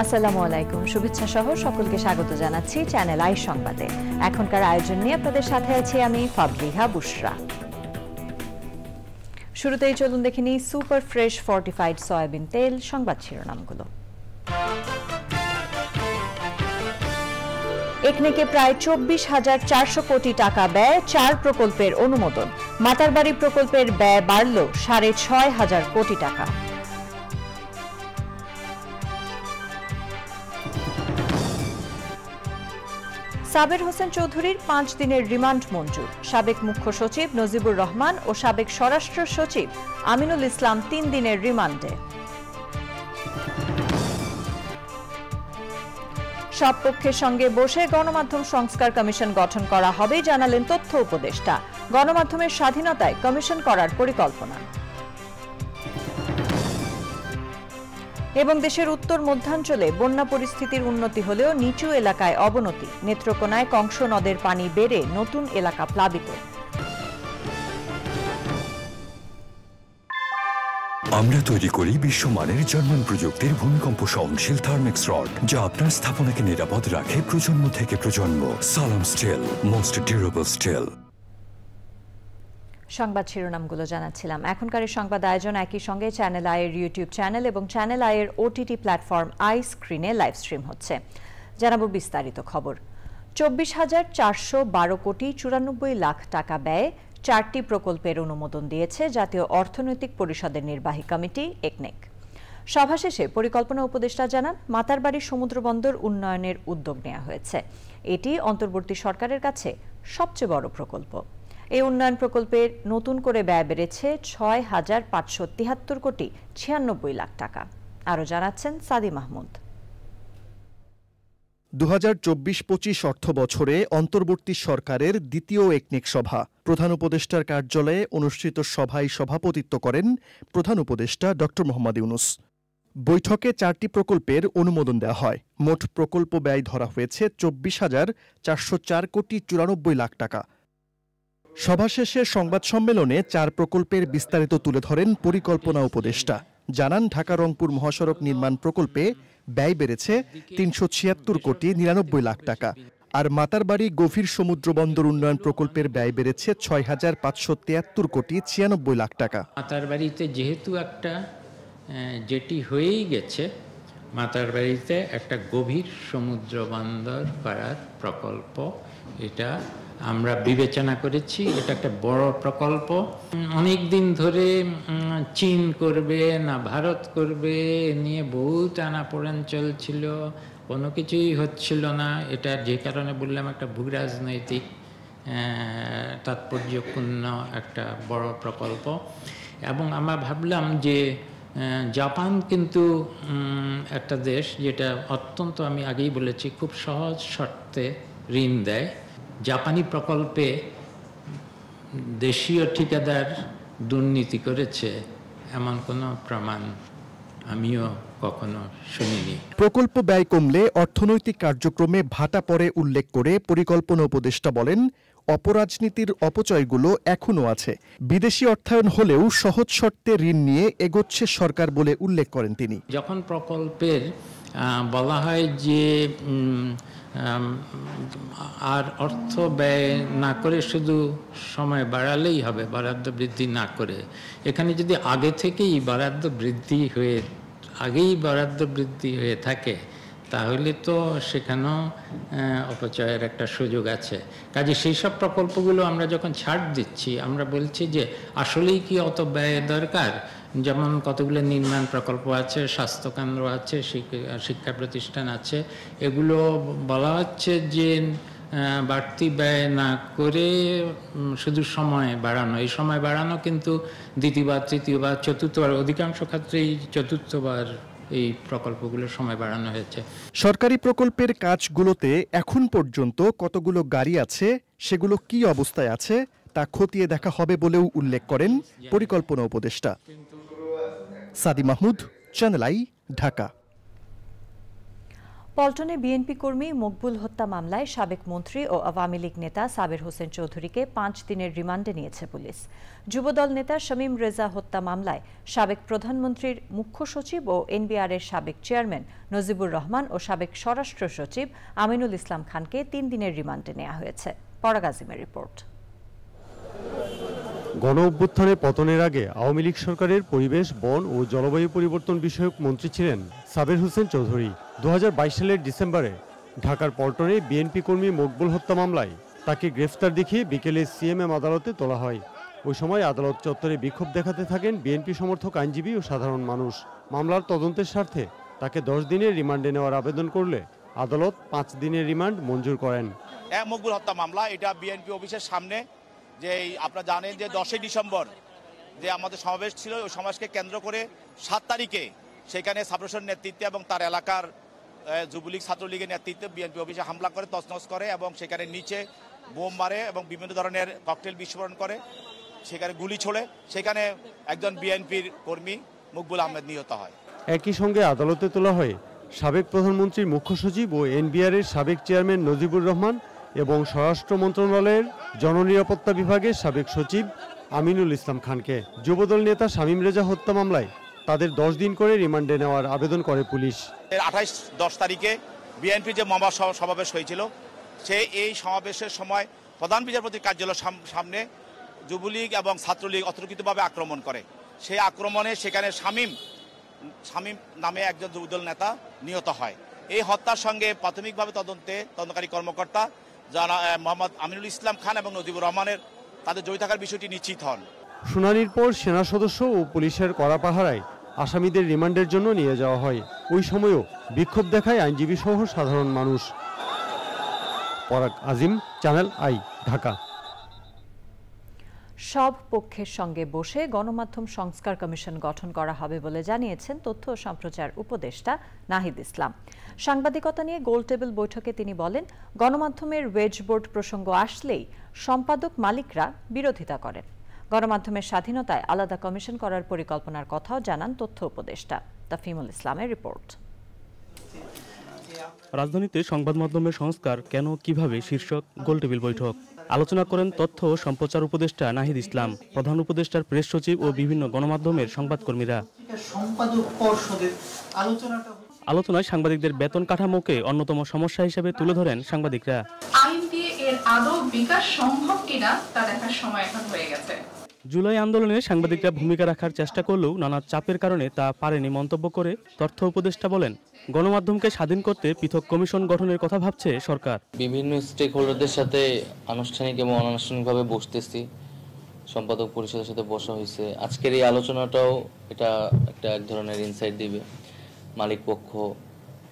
আসসালামু আলাইকুম, শুভেচ্ছা সহ সকলকে স্বাগত জানাচ্ছি চ্যানেল আই সংবাদে। এখনকার আয়োজন নিয়ে আপনাদের সাথে আছি আমি ফাবলিহা বুশরা। শুরুতেই চলুন দেখে নিই সুপার ফ্রেশ ফর্টিফাইড সয়াবিন তেল সংবাদ শিরোনামগুলো। একনেকে প্রায় 24,400 কোটি টাকা ব্যয়, 4 প্রকল্পের অনুমোদন। মাতারবাড়ি প্রকল্পের ব্যয় বাড়ল 6,500 কোটি টাকা। সাবের হোসেন চৌধুরীর 5 দিনের রিমান্ড মঞ্জুর। সাবেক মুখ্য সচিব নজিবুর রহমান ও সাবেক স্বরাষ্ট্র সচিব আমিনুল ইসলাম 3 দিনের রিমান্ডে। সব পক্ষের সঙ্গে বসে গণমাধ্যম সংস্কার কমিশন গঠন করা হবে জানালেন তথ্য উপদেষ্টা। গণমাধ্যমের স্বাধীনতায় কমিশন করার পরিকল্পনা। এবং দেশের উত্তর মধ্যাঞ্চলে বন্যা পরিস্থিতির উন্নতি হলেও নিচু এলাকায় অবনতি। নেত্রকোনায় কংস নদের পানি বেড়ে নতুন এলাকা প্লাবিত। আমরা তৈরি করি বিশ্বমানের জার্মান প্রযুক্তির ভূমিকম্প সহনশীল থার্মেক্স রড, যা আপনার স্থাপনাকে নিরাপদ রাখে প্রজন্ম থেকে প্রজন্ম। সালাম স্টিল, মোস্ট ডিউরেবল স্টিল। সংবাদ শিরোনামগুলো জানাচ্ছিলাম। এখনকার এই সংবাদ আয়োজন একই সঙ্গে চ্যানেল আইয়ের ইউটিউব চ্যানেল এবং চ্যানেল আইয়ের ওটিটি প্ল্যাটফর্ম আই স্ক্রিনে লাইভ স্ট্রিম হচ্ছে। জানাবো বিস্তারিত খবর। 24,412 কোটি 94 লাখ টাকা ব্যয়ে 4টি প্রকল্পের অনুমোদন দিয়েছে জাতীয় অর্থনৈতিক পরিষদের নির্বাহী কমিটি একনেক। সভা শেষে পরিকল্পনা উপদেষ্টা জানান, মাতারবাড়ি সমুদ্র বন্দর উন্নয়নের উদ্যোগ নেওয়া হয়েছে। এটি অন্তর্বর্তী সরকারের কাছে সবচেয়ে বড় প্রকল্প। এই উন্নয়ন প্রকল্পের নতুন করে ব্যয় বেড়েছে 6,573 কোটি 96 লাখ টাকা। আরও জানাচ্ছেন সাদি মাহমুদ। 2024-25 অর্থ বছরে অন্তর্বর্তী সরকারের দ্বিতীয় একনেক সভা। প্রধান উপদেষ্টার কার্যালয়ে অনুষ্ঠিত সভায় সভাপতিত্ব করেন প্রধান উপদেষ্টা ড. মোহাম্মদ ইউনূস। বৈঠকে 4টি প্রকল্পের অনুমোদন দেওয়া হয়। মোট প্রকল্প ব্যয় ধরা হয়েছে 24,404 কোটি 94 লাখ টাকা। সভা শেষে সংবাদ সম্মেলনে 4 প্রকল্পের বিস্তারিত তুলে ধরেন পরিকল্পনা উপদেষ্টা। জানান, ঢাকা রংপুর মহাসড়ক নির্মাণ প্রকল্পে ব্যয় বেড়েছে 376 কোটি 99 লাখ টাকা। আর মাতারবাড়ি গভীর সমুদ্র বন্দর উন্নয়ন প্রকল্পের ব্যয় বেড়েছে 6,573 কোটি 96 লাখ টাকা। মাতারবাড়িতে যেহেতু একটা যেটি হয়েই গেছে, মাতারবাড়িতে একটা গভীর সমুদ্র বন্দর করার প্রকল্প, এটা আমরা বিবেচনা করেছি। এটা একটা বড় প্রকল্প। অনেক দিন ধরে চীন করবে না ভারত করবে নিয়ে বহু টানাপোড়েন চলছিল, কোনো কিছুই হচ্ছিল না। এটা যে কারণে বললাম, একটা ভূরাজনৈতিক তাৎপর্যপূর্ণ একটা বড় প্রকল্প। এবং আমরা ভাবলাম যে জাপান কিন্তু একটা দেশ যেটা অত্যন্ত, আমি আগেই বলেছি, খুব সহজ শর্তে ঋণ দেয়। জাপানি প্রকল্পে দেশীয় ঠিকাদার দুর্নীতি করেছে এমন কোনো প্রমাণ আমিও কখনো শুনিনি। প্রকল্প ব্যয় কমলে অর্থনৈতিক কার্যক্রমে ভাটা পড়ে উল্লেখ করে পরিকল্পনা উপদেষ্টা বলেন, অপরাজনীতির অপচয়গুলো এখনও আছে। বিদেশি অর্থায়ন হলেও সহজ শর্তে ঋণ নিয়ে এগোচ্ছে সরকার বলে উল্লেখ করেন তিনি। যখন প্রকল্পের বলা হয় যে আর অর্থ ব্যয় না করে শুধু সময় বাড়ালেই হবে, বরাদ্দ বৃদ্ধি না করে, এখানে যদি আগে থেকেই বরাদ্দ বৃদ্ধি হয়ে থাকে, তাহলে তো সেখানেও অপচয়ের একটা সুযোগ আছে। কাজে সেই সব প্রকল্পগুলো আমরা যখন ছাড় দিচ্ছি, আমরা বলছি যে আসলেই কি অত ব্যয় দরকার। যেমন কতগুলো নির্মাণ প্রকল্প আছে, স্বাস্থ্যকেন্দ্র আছে, শিক্ষা প্রতিষ্ঠান আছে, এগুলো বলা হচ্ছে যে বাড়তি ব্যয় না করে শুধু সময় বাড়ানো। এই সময় বাড়ানো কিন্তু দ্বিতীয়বার, তৃতীয়বার, চতুর্থবার, অধিকাংশ ক্ষেত্রেই চতুর্থবার এই প্রকল্পগুলোর সময় বাড়ানো হয়েছে। সরকারি প্রকল্পের কাজগুলোতে এখন পর্যন্ত কতগুলো গাড়ি আছে, সেগুলো কি অবস্থায় আছে তা খতিয়ে দেখা হবে বলেও উল্লেখ করেন পরিকল্পনা উপদেষ্টা। Sadi Mahmud, channel I, Dhaka. পল্টনে বিএনপি কর্মী মকবুল হত্যা মামলায় সাবেক মন্ত্রী ও আওয়ামী লীগ নেতা সাবের হোসেন চৌধুরীকে 5 দিনের রিমান্ডে নিয়েছে পুলিশ। যুবদল নেতা শামীম রেজা হত্যা মামলায় সাবেক প্রধানমন্ত্রীর মুখ্য সচিব ও এনবিআরের সাবেক চেয়ারম্যান নজিবুর রহমান ও সাবেক স্বরাষ্ট্র সচিব আমিনুল ইসলাম খানকে 3 দিনের রিমান্ডে নেওয়া হয়েছে। পরাগ আজিমের রিপোর্ট। গণ অভ্যুত্থানে পতনের আগে আওয়ামী লীগ সরকারের পরিবেশ, বন ও জলবায়ু পরিবর্তন বিষয়ক মন্ত্রী ছিলেন সাবের হোসেন চৌধুরী। 2022 সালের ডিসেম্বরে ঢাকার পল্টনে বিএনপি কর্মী মকবুল হত্যা মামলায় তাকে গ্রেফতার দেখিয়ে বিকেলে সিএমএম আদালতে তোলা হয়। ওই সময় আদালত চত্বরে বিক্ষোভ দেখাতে থাকেন বিএনপি সমর্থক আইনজীবী ও সাধারণ মানুষ। মামলার তদন্তের স্বার্থে তাকে 10 দিনের রিমান্ডে নেওয়ার আবেদন করলে আদালত 5 দিনের রিমান্ড মঞ্জুর করেন। মকবুল হত্যা মামলা এটা বিএনপি অফিসের সামনে যে আপনারা জানেন যে 10 ডিসেম্বর যে আমাদের সমাবেশ ছিল, ওই সমাবেশকে কেন্দ্র করে 7 তারিখে সেখানে সাবরসের নেতৃত্বে এবং তার এলাকার যুবলীগ ছাত্রলীগের নেতৃত্বে বিএনপি অফিসে হামলা করে, তছনছ করে এবং সেখানে নিচে বোম মারে এবং বিভিন্ন ধরনের ককটেল বিস্ফোরণ করে, সেখানে গুলি ছোড়ে। সেখানে একজন বিএনপির কর্মী মকবুল আহমেদ নিহত হয়। একই সঙ্গে আদালতে তোলা হয় সাবেক প্রধানমন্ত্রীর মুখ্য সচিব ও এনবিআরের সাবেক চেয়ারম্যান নজিবুর রহমান এবং স্বরাষ্ট্র মন্ত্রণালয়ের জননিরাপত্তা বিভাগের সাবেক সচিব আমিনুল ইসলাম খানকে। যুবদল নেতা শামীম রেজা হত্যা মামলায় তাদের 10 দিন করে রিমান্ডে নেওয়ার আবেদন করে পুলিশ। 10 তারিখে বিএনপি যে মহা সমাবেশ হয়েছিল, এই সমাবেশের সময় প্রধান বিচারপতির কার্যালয়ের সামনে যুবলীগ এবং ছাত্রলীগ অতর্কিতভাবে আক্রমণ করে। সেই আক্রমণে সেখানে শামীম নামে একজন যুবদল নেতা নিহত হয়। এই হত্যার সঙ্গে প্রাথমিকভাবে তদন্তকারী কর্মকর্তা যারা মোহাম্মদ আমিনুল ইসলাম খান এবং নজিবুর রহমানের তাদের জড়িত থাকার বিষয়টি নিশ্চিত হন। শুনানির পর সেনা সদস্য ও পুলিশের কড়া পাহারায় আসামিদের রিমান্ডের জন্য নিয়ে যাওয়া হয়। ওই সময়ও বিক্ষোভ দেখায় আইনজীবী সহ সাধারণ মানুষ। পরাগ আজিম, চ্যানেল আই, ঢাকা। সব পক্ষের সঙ্গে বসে গণমাধ্যম সংস্কার কমিশন গঠন করা হবে বলে জানিয়েছেন তথ্য ও সম্প্রচার উপদেষ্টা নাহিদ ইসলাম। সাংবাদিকতা নিয়ে গোলটেবিল বৈঠকে তিনি বলেন, গণমাধ্যমের ওয়েজ বোর্ড প্রসঙ্গ আসলেই সম্পাদক মালিকরা বিরোধিতা করেন। গণমাধ্যমের স্বাধীনতায় আলাদা কমিশন করার পরিকল্পনার কথাও জানান তথ্য উপদেষ্টা। তাফিমুল ইসলামের রিপোর্ট। রাজধানীতে সংবাদ মাধ্যমের সংস্কার কেন কিভাবে শীর্ষক গোলটেবিল বৈঠক। আলোচনা করেন তথ্য ও সম্প্রচার উপদেষ্টা নাহিদ ইসলাম, প্রধান উপদেষ্টার প্রেস সচিব ও বিভিন্ন গণমাধ্যমের সংবাদকর্মীরা। আলোচনায় সাংবাদিকদের বেতন কাঠামোকে অন্যতম সমস্যা হিসেবে তুলে ধরেন সাংবাদিকরা। আইন দিয়ে এর আদৌ বিকাশ সম্ভব কিনা তা দেখার সময় এখন হয়ে গেছে। জুলাই আন্দোলনে সাংবাদিকরা ভূমিকা রাখার চেষ্টা করলেও নানা চাপের কারণে তা পারেনি মন্তব্য করে তথ্য উপদেষ্টা বলেন, গণমাধ্যমকে স্বাধীন করতে পৃথক কমিশন গঠনের কথা ভাবছে সরকার। বিভিন্ন স্টেক হোল্ডারদের সাথে আনুষ্ঠানিক এবং অনানুষ্ঠানিকভাবে বসতেছি, সম্পাদক পরিষদের সাথে বসা হয়েছে। আজকের এই আলোচনাটাও এটা এক ধরনের ইনসাইট দিবে মালিক পক্ষ,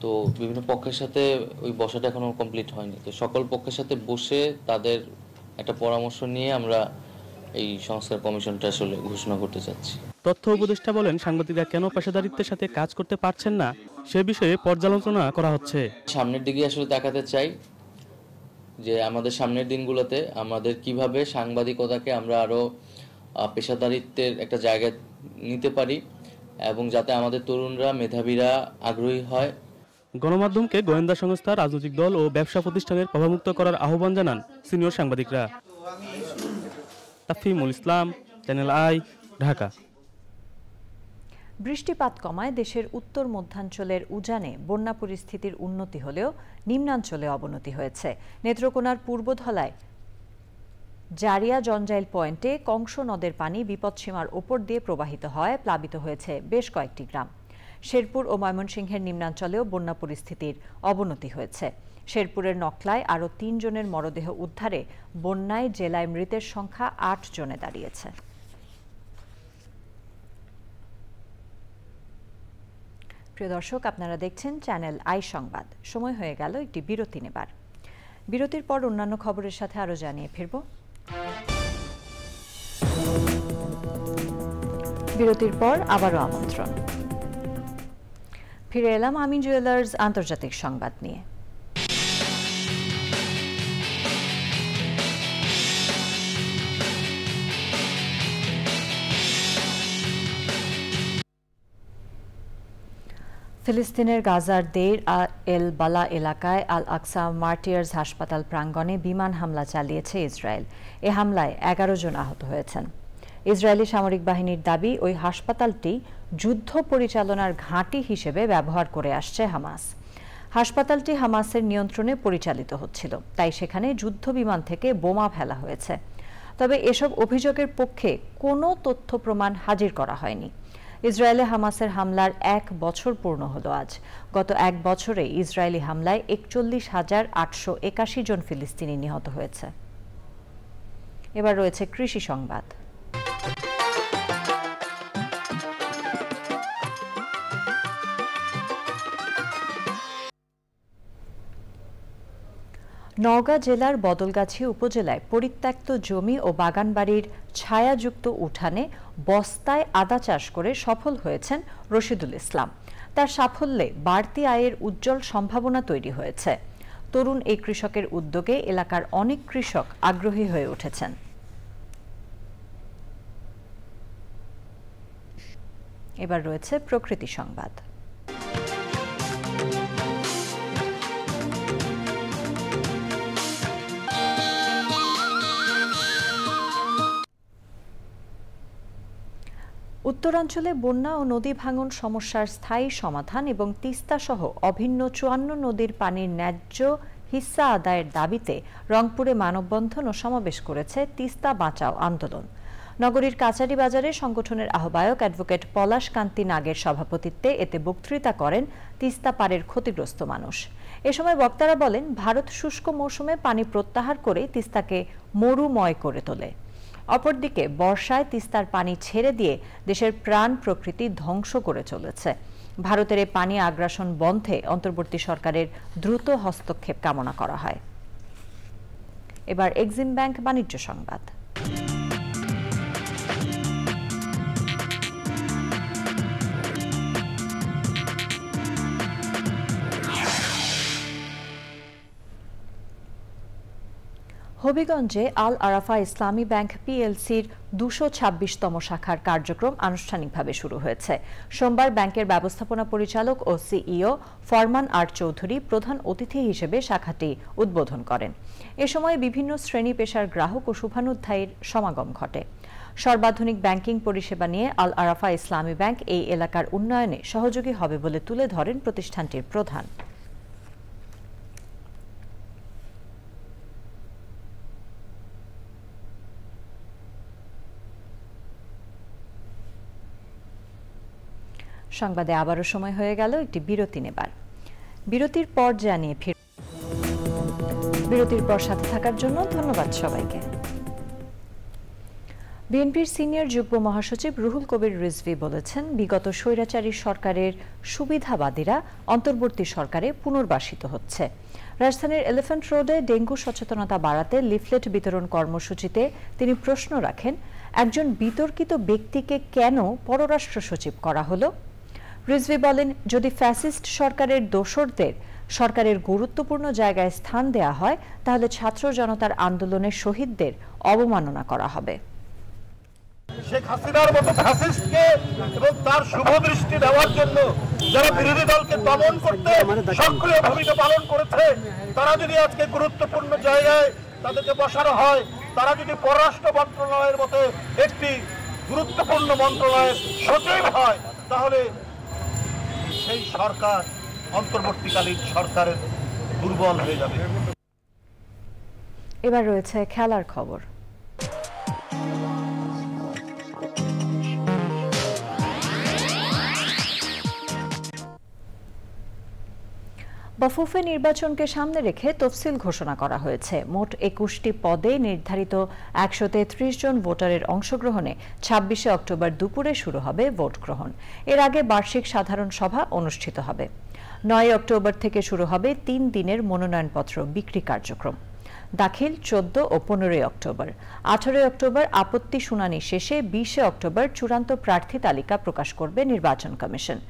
তো বিভিন্ন পক্ষের সাথে ওই বসাটা এখনো কমপ্লিট হয়নি। তো সকল পক্ষের সাথে বসে তাদের একটা পরামর্শ নিয়ে আমরা এই সংস্কার কমিশনটা আসলে ঘোষণা করতে চাচ্ছি। তথ্য উপদেষ্টা বলেন, সাংবাদিকরা কেন পেশাদারিত্বের সাথে কাজ করতে পারছেন না সে বিষয়ে পর্যালোচনা করা হচ্ছে। সামনের দিকে আসলে দেখাতে চাই যে আমাদের সামনের দিনগুলোতে আমাদের কিভাবে সাংবাদিকতাকে আমরা আরো পেশাদারিত্বের একটা জায়গায় নিতে পারি এবং যাতে আমাদের তরুণরা, মেধাবীরা আগ্রহী হয়। গণমাধ্যমকে গোয়েন্দা সংস্থা, রাজনৈতিক দল ও ব্যবসা প্রতিষ্ঠানের প্রভাবমুক্ত করার আহ্বান জানান সিনিয়র সাংবাদিকরা। তাফিমুল ইসলাম, চ্যানেল আই, ঢাকা। বৃষ্টিপাত কমায় দেশের উত্তর মধ্যাঞ্চলের উজানে বন্যা পরিস্থিতির উন্নতি হলেও নিম্নাঞ্চলে অবনতি হয়েছে। নেত্রকোনার পূর্বধলায় জারিয়া জঞ্জাইল পয়েন্টে কংস নদের পানি বিপদসীমার ওপর দিয়ে প্রবাহিত হয়, প্লাবিত হয়েছে বেশ কয়েকটি গ্রাম। শেরপুর ও ময়মনসিংহের নিম্নাঞ্চলেও বন্যা পরিস্থিতির অবনতি হয়েছে। শেরপুরের নকলায় আরও 3 জনের মরদেহ উদ্ধারে বন্যায় জেলায় মৃতের সংখ্যা 8 জনে দাঁড়িয়েছে। প্রিয় দর্শক, আপনারা দেখছেন চ্যানেল আই সংবাদ। সময় হয়ে গেল একটি বিরতি নেবার। বিরতির পর অন্যান্য খবরের সাথে আরও জানিয়ে ফিরব। বিরতির পর আবারও আমন্ত্রণ। ফিরে এলাম আমিন জুয়েলার্স আন্তর্জাতিক সংবাদ নিয়ে। ফিলিস্তিনের গাজার দেইর এল বালা এলাকায় আল আকসা মার্টিয়ার্স হাসপাতাল প্রাঙ্গণে বিমান হামলা চালিয়েছে ইসরায়েল। এ হামলায় 11 জন আহত হয়েছেন। ইসরায়েলি সামরিক বাহিনীর দাবি, ওই হাসপাতালটি যুদ্ধ পরিচালনার ঘাঁটি হিসেবে ব্যবহার করে আসছে হামাস। হাসপাতালটি হামাসের নিয়ন্ত্রণে পরিচালিত হচ্ছিল, তাই সেখানে যুদ্ধ বিমান থেকে বোমা ফেলা হয়েছে। তবে এসব অভিযোগের পক্ষে কোনো তথ্য প্রমাণ হাজির করা হয়নি। ইসরায়েলে হামাসের হামলার 1 বছর পূর্ণ হলো আজ। গত 1 বছরে ইসরায়েলি হামলায় 41,881 জন ফিলিস্তিনি নিহত হয়েছে। এবার রয়েছে কৃষি সংবাদ। নওগাঁ জেলার বদলগাছি উপজেলায় পরিত্যক্ত জমি ও বাগানবাড়ির ছায়াযুক্ত উঠানে বস্তায় আদা চাষ করে সফল হয়েছেন রশিদুল ইসলাম। তার সাফল্যে বাড়তি আয়ের উজ্জ্বল সম্ভাবনা তৈরি হয়েছে। তরুণ এই কৃষকের উদ্যোগে এলাকার অনেক কৃষক আগ্রহী হয়ে উঠেছেন। এবার রয়েছে প্রকৃতি সংবাদ। উত্তরাঞ্চলে বন্যা ও নদী ভাঙন সমস্যার স্থায়ী সমাধান এবং তিস্তা সহ অভিন্ন 54 নদীর পানির ন্যায্য হিস্সা আদায়ের দাবিতে রংপুরে মানববন্ধন ও সমাবেশ করেছে তিস্তা বাঁচাও আন্দোলন। নগরীর কাচারি বাজারে সংগঠনের আহ্বায়ক অ্যাডভোকেট পলাশ কান্তি নাগের সভাপতিত্বে এতে বক্তৃতা করেন তিস্তা পাড়ের ক্ষতিগ্রস্ত মানুষ। এ সময় বক্তারা বলেন, ভারত শুষ্ক মৌসুমে পানি প্রত্যাহার করে তিস্তাকে মরুময় করে তোলে। অপরদিকে বর্ষায় তিস্তার পানি ছেড়ে দিয়ে দেশের প্রাণ প্রকৃতি ধ্বংস করে চলেছে। ভারতের এই পানি আগ্রাসন বন্ধে অন্তর্বর্তী সরকারের দ্রুত হস্তক্ষেপ কামনা করা হয়। এবার এক্সিম ব্যাংক বাণিজ্য সংবাদ। হবিগঞ্জে আল আরাফা ইসলামী ব্যাংক পিএলসির 226তম শাখার কার্যক্রম আনুষ্ঠানিকভাবে শুরু হয়েছে। সোমবার ব্যাংকের ব্যবস্থাপনা পরিচালক ও সিইও ফরমান আর চৌধুরী প্রধান অতিথি হিসেবে শাখাটি উদ্বোধন করেন। এ সময় বিভিন্ন শ্রেণী পেশার গ্রাহক ও শুভানুধ্যায়ীর সমাগম ঘটে। সর্বাধুনিক ব্যাংকিং পরিষেবা নিয়ে আল আরাফা ইসলামী ব্যাংক এই এলাকার উন্নয়নে সহযোগী হবে বলে তুলে ধরেন প্রতিষ্ঠানটির প্রধান। সংবাদে আবারও সময় হয়ে গেল একটি বিরতি নেবার। বিরতির পর জানিয়ে বিরতির পর সাথে থাকার জন্য ধন্যবাদ সবাইকে। বিএনপির সিনিয়র যুগ্ম মহাসচিব রুহুল কবির রিজভী বলেছেন, বিগত স্বৈরাচারী সরকারের সুবিধাবাদীরা অন্তর্বর্তী সরকারে পুনর্বাসিত হচ্ছে। রাজধানীর এলিফ্যান্ট রোডে ডেঙ্গু সচেতনতা বাড়াতে লিফলেট বিতরণ কর্মসূচিতে তিনি প্রশ্ন রাখেন, একজন বিতর্কিত ব্যক্তিকে কেন পররাষ্ট্র সচিব করা হলো? রিজভী বলেন, যদি ফ্যাসিস্ট সরকারের দোসরদের সরকারের গুরুত্বপূর্ণ জায়গায় স্থান দেয়া হয়, তাহলে ছাত্র জনতার আন্দোলনের শহীদদের অবমাননা করা হবে। শেখ হাসিনার মতো ফ্যাসিস্টকে এবং তার শুভদৃষ্টি দেওয়ার জন্য যারা বিরোধী দলকে দমন করতে সক্রিয় ভূমিকা পালন করেছে, তারা যদি আজকে গুরুত্বপূর্ণ জায়গায় তাদেরকে বসানো হয়, তারা যদি পররাষ্ট্র মন্ত্রণালয়ের মতো একটি গুরুত্বপূর্ণ মন্ত্রণালয়ের সচিব হয়, তাহলে সেই সরকার অন্তর্বর্তীকালীন সরকারের দুর্বল হয়ে যাবে। এবার রয়েছে খেলার খবর। বাফুফে নির্বাচনকে সামনে রেখে তফসিল ঘোষণা করা হয়েছে। মোট 21টি পদে নির্ধারিত 133 জন ভোটারের অংশগ্রহণে 26শে অক্টোবর দুপুরে শুরু হবে ভোট গ্রহণ। এর আগে বার্ষিক সাধারণ সভা অনুষ্ঠিত হবে। 9 অক্টোবর থেকে শুরু হবে 3 দিনের মনোনয়নপত্র বিক্রি কার্যক্রম। দাখিল 14 ও 15 অক্টোবর। 18 অক্টোবর আপত্তি শুনানি শেষে 20 অক্টোবর চূড়ান্ত প্রার্থী তালিকা প্রকাশ করবে নির্বাচন কমিশন।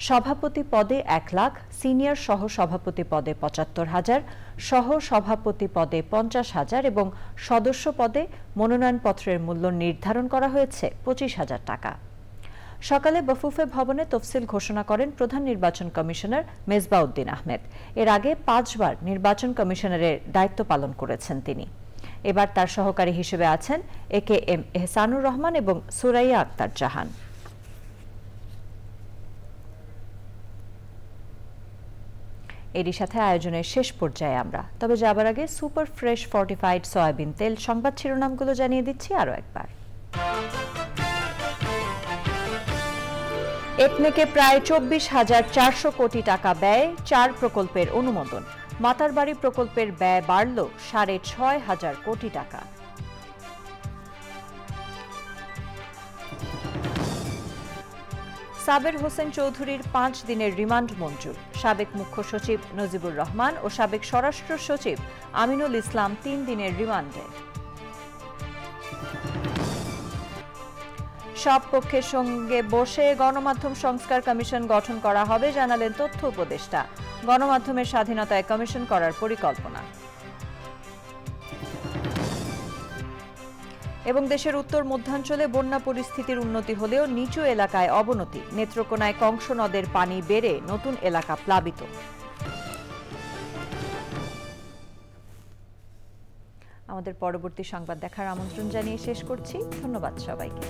সভাপতি পদে 1 লাখ, সিনিয়র সহ সভাপতি পদে 75,000, সহ সভাপতি পদে 50,000 এবং সদস্য পদে মনোনয়নপত্রের মূল্য নির্ধারণ করা হয়েছে 25,000 টাকা। সকালে বফুফে ভবনে তফসিল ঘোষণা করেন প্রধান নির্বাচন কমিশনার মেজবাউদ্দিন আহমেদ। এর আগে 5 বার নির্বাচন কমিশনারের দায়িত্ব পালন করেছেন তিনি। এবার তার সহকারী হিসেবে আছেন AKM এহসানুর রহমান এবং সুরাইয়া আক্তার জাহান। এরই সাথে আয়োজনের শেষ পর্যায়ে আমরা, তবে যাবার আগে সুপার ফ্রেশ ফর্টিফাইড সয়াবিন তেল সংবাদ শিরোনামগুলো জানিয়ে দিচ্ছি আরও একবার। একনেকে প্রায় 24,400 কোটি টাকা ব্যয়, 4 প্রকল্পের অনুমোদন। মাতারবাড়ি প্রকল্পের ব্যয় বাড়ল 6,500 কোটি টাকা। সাবের হোসেন চৌধুরীর 5 দিনের রিমান্ড মঞ্জুর। সাবেক মুখ্য সচিব নজিবুর রহমান ও সাবেক স্বরাষ্ট্র সচিব আমিনুল ইসলাম 3 দিনের রিমান্ডে। সব পক্ষের সঙ্গে বসে গণমাধ্যম সংস্কার কমিশন গঠন করা হবে জানালেন তথ্য উপদেষ্টা। গণমাধ্যমের স্বাধীনতায় কমিশন করার পরিকল্পনা। এবং দেশের উত্তর মধ্যাঞ্চলে বন্যা পরিস্থিতির উন্নতি হলেও নিচু এলাকায় অবনতি। নেত্রকোনায় কংস নদের পানি বেড়ে নতুন এলাকা প্লাবিত। আমাদের পরবর্তী সংবাদ দেখার আমন্ত্রণ জানিয়ে শেষ করছি। ধন্যবাদ সবাইকে।